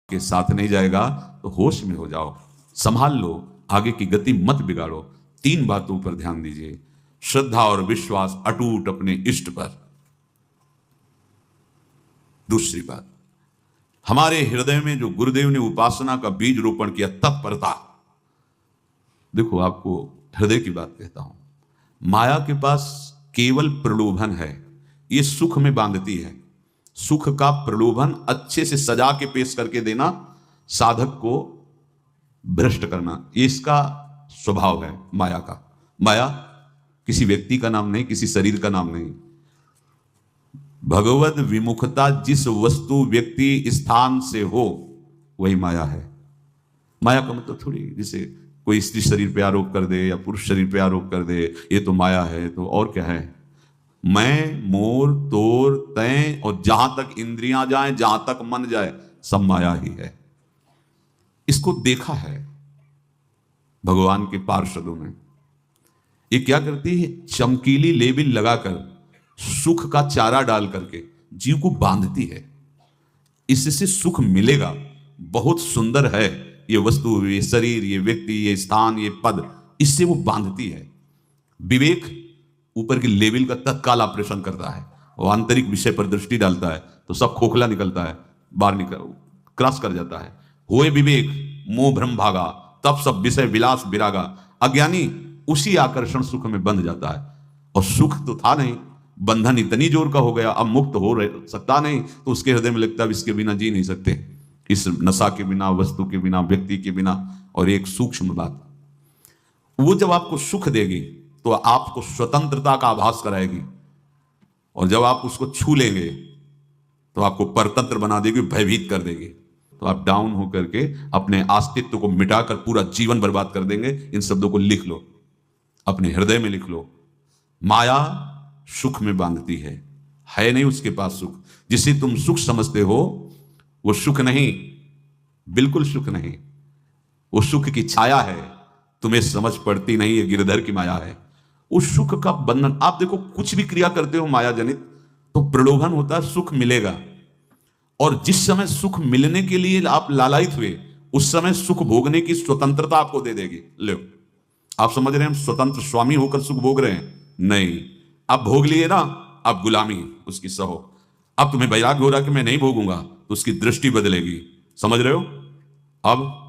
के साथ नहीं जाएगा तो होश में हो जाओ, संभाल लो, आगे की गति मत बिगाड़ो। 3 बातों पर ध्यान दीजिए। श्रद्धा और विश्वास अटूट अपने इष्ट पर। दूसरी बात, हमारे हृदय में जो गुरुदेव ने उपासना का बीज रोपण किया, तत्परता। देखो, आपको हृदय की बात कहता हूं, माया के पास केवल प्रलोभन है, ये सुख में बांधती है। सुख का प्रलोभन अच्छे से सजा के पेश करके देना, साधक को भ्रष्ट करना, ये इसका स्वभाव है माया का। माया किसी व्यक्ति का नाम नहीं, किसी शरीर का नाम नहीं। भगवत विमुखता जिस वस्तु व्यक्ति स्थान से हो वही माया है। माया का मतलब थोड़ी जैसे कोई स्त्री शरीर पे आरोप कर दे या पुरुष शरीर पे आरोप कर दे ये तो माया है, तो और क्या है? मैं, मोर, तोर, तय और जहां तक इंद्रियां जाएं, जहां तक मन जाए, सब माया ही है। इसको देखा है भगवान के पार्षदों में। ये क्या करती है? चमकीली लेबिल लगाकर, सुख का चारा डाल करके जीव को बांधती है। इससे सुख मिलेगा, बहुत सुंदर है ये वस्तु, ये शरीर, ये व्यक्ति, ये स्थान, ये पद, इससे वो बांधती है। विवेक ऊपर की लेवल का तत्काल ऑपरेशन करता है, वो आंतरिक विषय पर दृष्टि डालता है तो सब खोखला निकलता है, बाहर निकल क्रॉस कर जाता है। होए विवेक मोह भ्रम भागा, तब सब विषय विलास विरागा। अज्ञानी उसी आकर्षण सुख में बंध जाता है, और सुख तो था नहीं, बंधन इतनी जोर का हो गया, अब मुक्त हो सकता नहीं, तो उसके हृदय में लगता है इसके बिना जी नहीं सकते, इस नशा के बिना, वस्तु के बिना, व्यक्ति के बिना। और एक सूक्ष्म बात, वो जब आपको सुख देगी तो आपको स्वतंत्रता का आभास कराएगी, और जब आप उसको छू लेंगे तो आपको परतंत्र बना देगी, भयभीत कर देगी। तो आप डाउन होकर के अपने अस्तित्व को मिटाकर पूरा जीवन बर्बाद कर देंगे। इन शब्दों को लिख लो, अपने हृदय में लिख लो। माया सुख में बांधती है नहीं उसके पास सुख। जिसे तुम सुख समझते हो वो सुख नहीं, बिल्कुल सुख नहीं, वो सुख की छाया है, तुम्हें समझ पड़ती नहीं, ये गिरधर की माया है। उस सुख का बंधन, आप देखो कुछ भी क्रिया करते हो माया जनित तो प्रलोभन होता है, सुख मिलेगा। और जिस समय सुख मिलने के लिए आप लालायित हुए, उस समय सुख भोगने की स्वतंत्रता आपको दे देगी। लो, आप समझ रहे हैं हम स्वतंत्र स्वामी होकर सुख भोग रहे हैं? नहीं, आप भोग लिए ना, आप गुलामी उसकी सहो। अब तुम्हें वैराग्य हो रहा कि मैं नहीं भोगूंगा, तो उसकी दृष्टि बदलेगी। समझ रहे हो? अब